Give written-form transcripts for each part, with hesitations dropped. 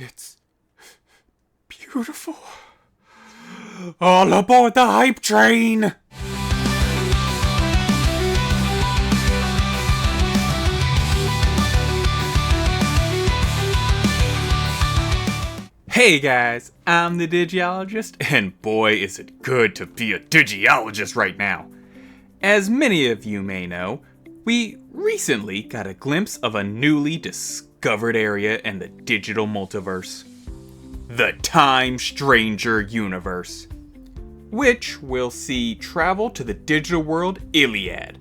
It's beautiful. All aboard the hype train! Hey guys, I'm the Digiologist, and boy is it good to be a Digiologist right now. As many of you may know, we recently got a glimpse of a newly discovered area in the digital multiverse. The Time Stranger universe, which we'll see travel to the digital world Iliad.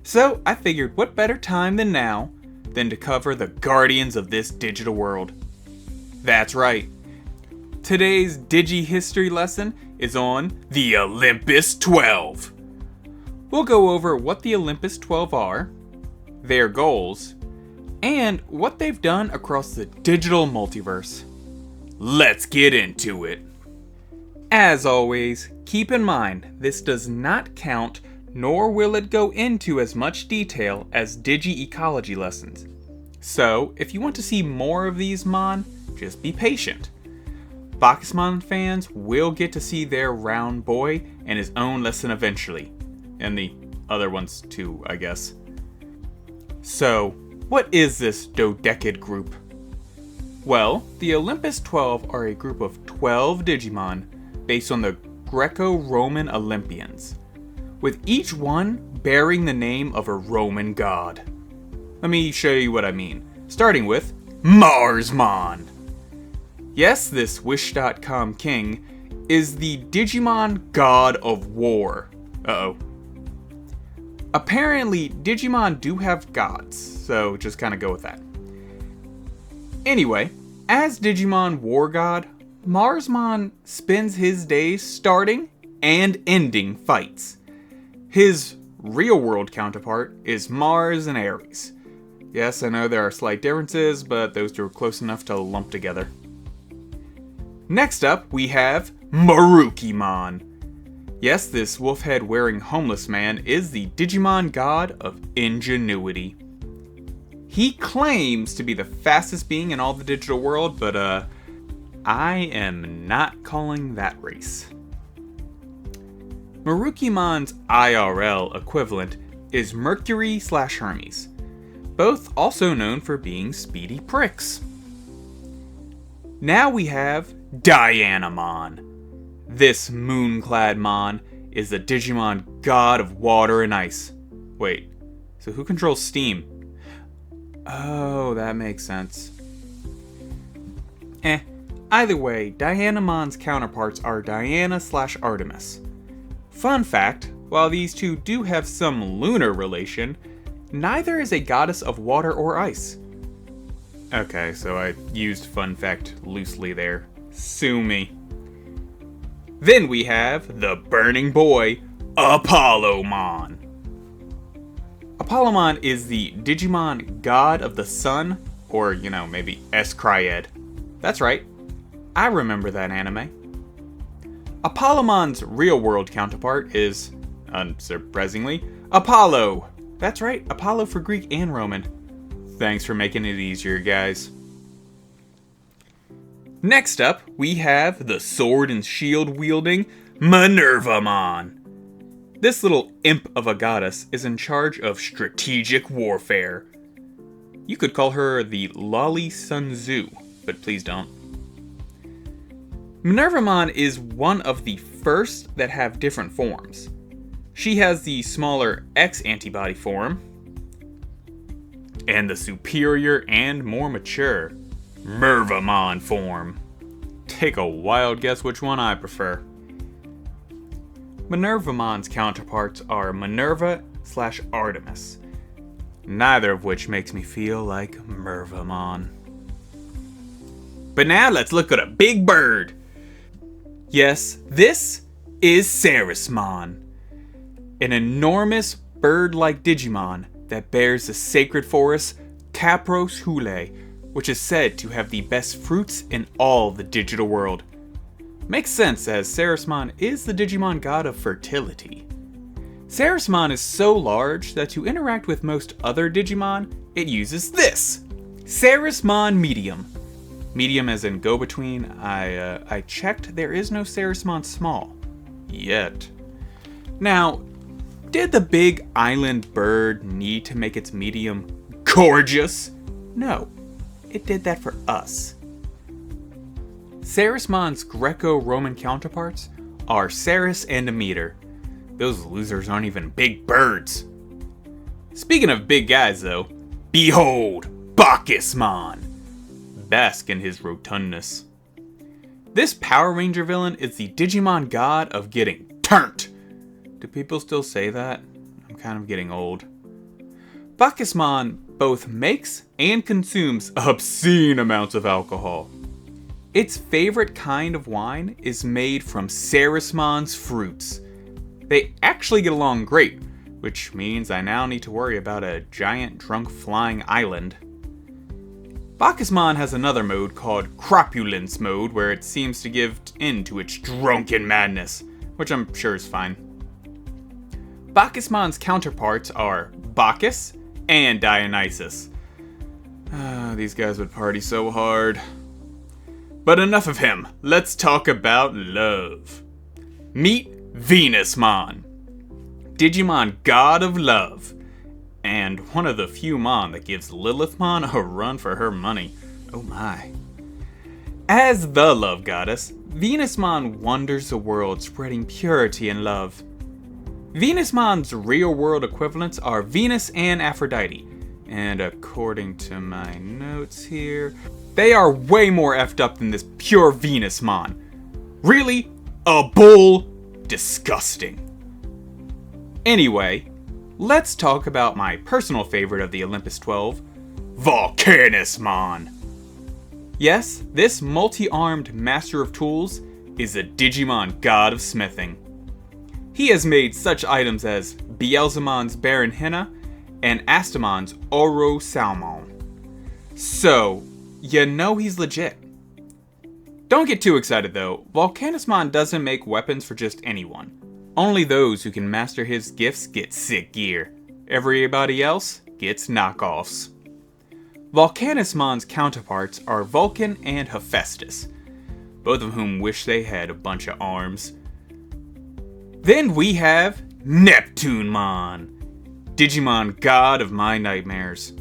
So I figured what better time than now than to cover the guardians of this digital world. That's right. Today's Digi-history lesson is on the Olympus 12. We'll go over what the Olympus 12 are, their goals, and what they've done across the digital multiverse. Let's get into it. As always, keep in mind this does not count, nor will it go into as much detail as Digi-ecology lessons. So, if you want to see more of these, just be patient. Bacchusmon fans will get to see their round boy and his own lesson eventually. And the other ones too, I guess. So, what is this dodecad group? Well, the Olympus 12 are a group of 12 Digimon based on the Greco-Roman Olympians, with each one bearing the name of a Roman god. Let me show you what I mean, starting with Marsmon. Yes, this Wish.com king is the Digimon god of war. Uh-oh. Apparently, Digimon do have gods, so just kind of go with that. Anyway, as Digimon war god, Marsmon spends his days starting and ending fights. His real-world counterpart is Mars and Ares. Yes, I know there are slight differences, but those two are close enough to lump together. Next up, we have Marukimon. Yes, this wolf-head-wearing homeless man is the Digimon god of ingenuity. He claims to be the fastest being in all the digital world, but I am not calling that race. Marukimon's IRL equivalent is Mercury/Hermes, both also known for being speedy pricks. Now we have Dianamon. This moonclad mon is the Digimon god of water and ice. Wait, so who controls steam? Oh, that makes sense. Either way, Dianamon's counterparts are Diana/Artemis. Fun fact, while these two do have some lunar relation, neither is a goddess of water or ice. Okay, so I used fun fact loosely there. Sue me. Then we have the burning boy, Apollomon. Apollomon is the Digimon god of the sun, or, maybe Escryed. That's right, I remember that anime. Apollomon's real-world counterpart is, unsurprisingly, Apollo. That's right, Apollo for Greek and Roman. Thanks for making it easier, guys. Next up, we have the sword and shield wielding Minervamon. This little imp of a goddess is in charge of strategic warfare. You could call her the Loli Sun Tzu, but please don't. Minervamon is one of the first that have different forms. She has the smaller X antibody form, and the superior and more mature Mervamon form. Take a wild guess which one I prefer. Minervamon's counterparts are Minerva/Artemis, neither of which makes me feel like Mervamon. But now let's look at a big bird. Yes, this is Sarismon, an enormous bird-like Digimon that bears the sacred forest Capros Hule, which is said to have the best fruits in all the digital world. Makes sense, as Sarismon is the Digimon god of fertility. Sarismon is so large that to interact with most other Digimon, it uses this, Sarismon Medium. Medium as in go-between. I checked, there is no Sarismon small. Yet. Now, did the big island bird need to make its medium gorgeous? No. It did that for us. Sarismon's Greco-Roman counterparts are Ceres and Demeter. Those losers aren't even big birds. Speaking of big guys though, behold, Bacchusmon! Bask in his rotundness. This Power Ranger villain is the Digimon god of getting turnt. Do people still say that? I'm kind of getting old. Bacchusmon both makes and consumes obscene amounts of alcohol. Its favorite kind of wine is made from Sarismon's fruits. They actually get along great, which means I now need to worry about a giant drunk flying island. Bacchusmon has another mode called Cropulence mode, where it seems to give in to its drunken madness, which I'm sure is fine. Bacchusmon's counterparts are Bacchus and Dionysus. These guys would party so hard. But enough of him, let's talk about love. Meet Venusmon, Digimon god of love, and one of the few Mon that gives Lilithmon a run for her money. Oh my. As the love goddess, Venusmon wanders the world spreading purity and love. Venusmon's real-world equivalents are Venus and Aphrodite, and according to my notes here, they are way more effed up than this pure Venusmon. Really? A bull? Disgusting. Anyway, let's talk about my personal favorite of the Olympus 12, Volcanusmon. Yes, this multi-armed master of tools is a Digimon god of smithing. He has made such items as Beelzemon's Baron Henna and Astamon's Oro Salmon. So, you know he's legit. Don't get too excited though, Volcanusmon doesn't make weapons for just anyone. Only those who can master his gifts get sick gear. Everybody else gets knockoffs. Volcanusmon's counterparts are Vulcan and Hephaestus, both of whom wish they had a bunch of arms. Then we have Neptunemon, Digimon god of my nightmares.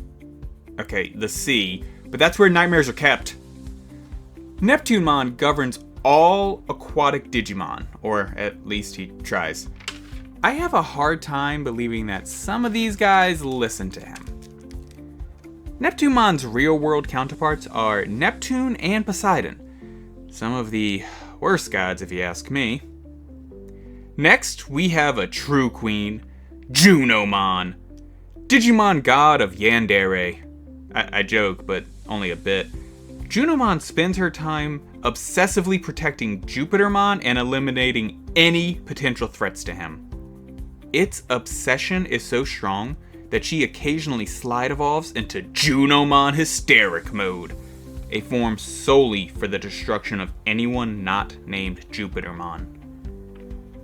Okay, the sea, but that's where nightmares are kept. Neptunemon governs all aquatic Digimon, or at least he tries. I have a hard time believing that some of these guys listen to him. Neptunemon's real-world counterparts are Neptune and Poseidon, some of the worst gods if you ask me. Next, we have a true queen, Junomon, Digimon god of Yandere. I joke, but only a bit. Junomon spends her time obsessively protecting Jupitermon and eliminating any potential threats to him. Its obsession is so strong that she occasionally slide evolves into Junomon Hysteric mode, a form solely for the destruction of anyone not named Jupitermon.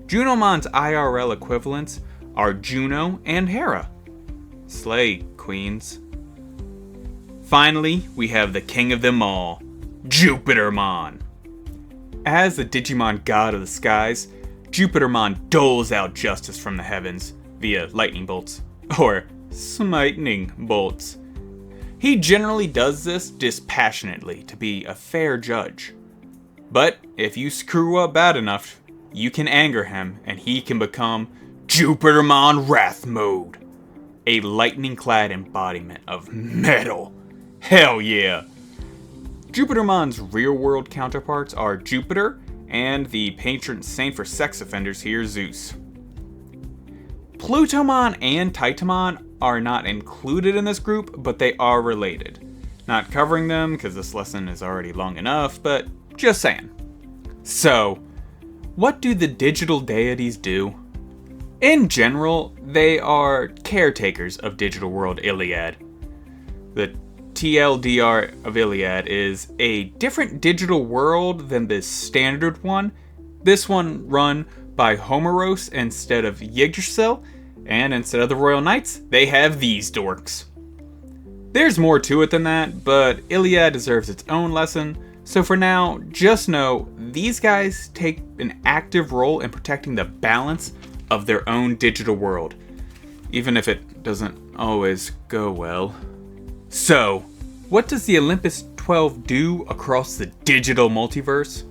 Junomon's IRL equivalents are Juno and Hera. Slay, queens. Finally, we have the king of them all, Jupitermon. As the Digimon god of the skies, Jupitermon doles out justice from the heavens via lightning bolts, or smiting bolts. He generally does this dispassionately to be a fair judge. But if you screw up bad enough, you can anger him and he can become Jupitermon Wrath Mode, a lightning-clad embodiment of metal. Hell yeah! Jupitermon's real-world counterparts are Jupiter and the patron saint for sex offenders here, Zeus. Plutomon and Titamon are not included in this group, but they are related. Not covering them because this lesson is already long enough, but just saying. So, what do the digital deities do? In general, they are caretakers of Digital World Iliad. The TLDR of Iliad is a different digital world than the standard one. This one run by Homeros instead of Yggdrasil, and instead of the Royal Knights, they have these dorks. There's more to it than that, but Iliad deserves its own lesson, so for now, just know these guys take an active role in protecting the balance of their own digital world, even if it doesn't always go well. So, what does the Olympus 12 do across the digital multiverse?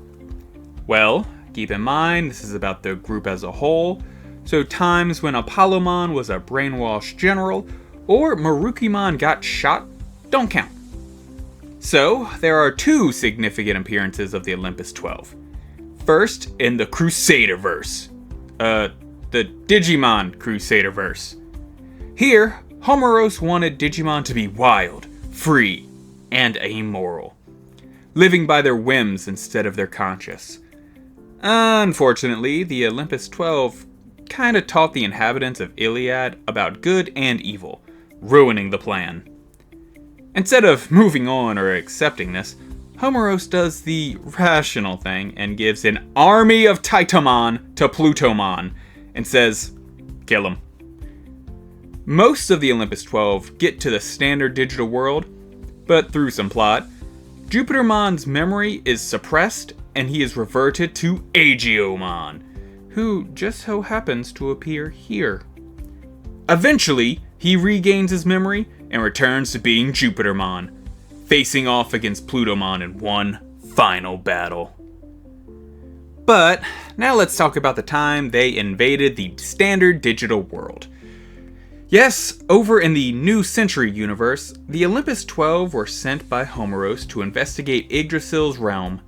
Well, keep in mind this is about the group as a whole, so times when Apollomon was a brainwashed general, or Marukimon got shot, don't count. So, there are two significant appearances of the Olympus 12. First, in the Crusaderverse. The Digimon Crusaderverse. Here, Homeros wanted Digimon to be wild, free, and amoral, living by their whims instead of their conscience. Unfortunately, the Olympus 12 kinda taught the inhabitants of Iliad about good and evil, ruining the plan. Instead of moving on or accepting this, Homeros does the rational thing and gives an army of Titamon to Plutomon and says, kill him. Most of the Olympus 12 get to the standard digital world, but through some plot, Jupitermon's memory is suppressed and he is reverted to Aegeomon, who just so happens to appear here. Eventually, he regains his memory and returns to being Jupitermon, facing off against Plutomon in one final battle. But now let's talk about the time they invaded the standard digital world. Yes, over in the New Century universe, the Olympus 12 were sent by Homeros to investigate Yggdrasil's realm.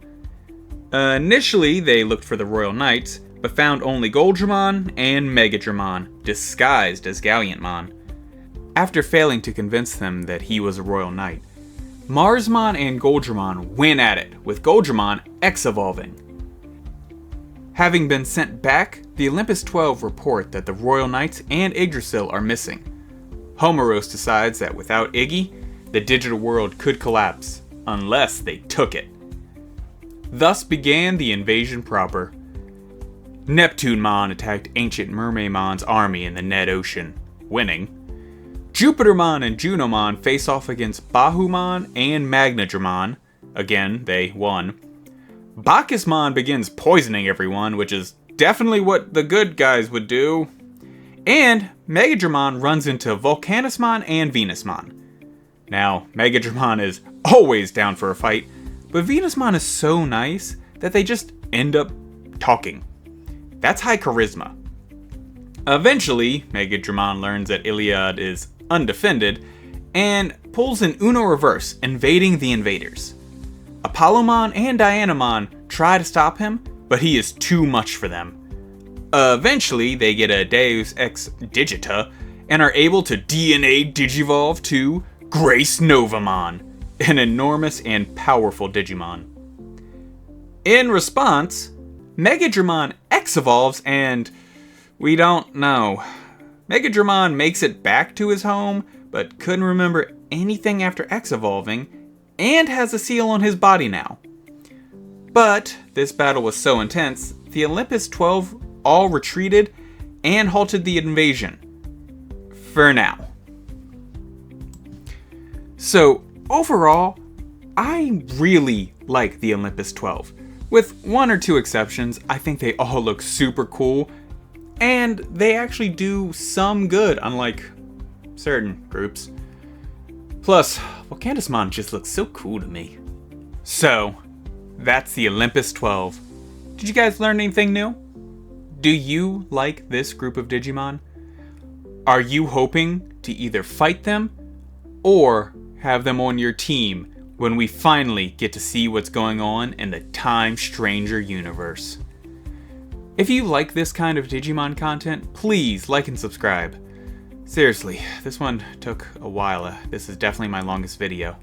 Initially, they looked for the Royal Knights, but found only Goldramon and Megadramon, disguised as Galliantmon. After failing to convince them that he was a Royal Knight, Marsmon and Goldramon went at it, with Goldramon X-evolving. Having been sent back, the Olympus 12 report that the Royal Knights and Yggdrasil are missing. Homeros decides that without Iggy, the digital world could collapse, unless they took it. Thus began the invasion proper. Neptunemon attacked Ancient Mermaimon's army in the Ned Ocean, winning. Jupitermon and Junomon face off against Bahumon and Magnadramon. Again, they won. Bacchusmon begins poisoning everyone, which is definitely what the good guys would do. And Megadramon runs into Volcanusmon and Venusmon. Now, Megadramon is always down for a fight, but Venusmon is so nice that they just end up talking. That's high charisma. Eventually, Megadramon learns that Iliad is undefended and pulls an Uno reverse, invading the invaders. Apollomon and Dianamon try to stop him, but he is too much for them. Eventually, they get a Deus Ex Digita and are able to DNA Digivolve to Grace Novamon, an enormous and powerful Digimon. In response, Megadramon X-evolves and we don't know. Megadramon makes it back to his home, but couldn't remember anything after X-evolving, and has a seal on his body now. But this battle was so intense, the Olympus 12 all retreated and halted the invasion. For now. So, overall, I really like the Olympus 12. With one or two exceptions, I think they all look super cool, and they actually do some good, unlike certain groups. Plus, Volcanusmon just looks so cool to me. So, that's the Olympus 12. Did you guys learn anything new? Do you like this group of Digimon? Are you hoping to either fight them or have them on your team when we finally get to see what's going on in the Time Stranger universe? If you like this kind of Digimon content, please like and subscribe. Seriously, this one took a while. This is definitely my longest video.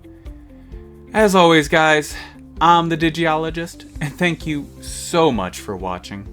As always, guys, I'm the Digiologist, and thank you so much for watching.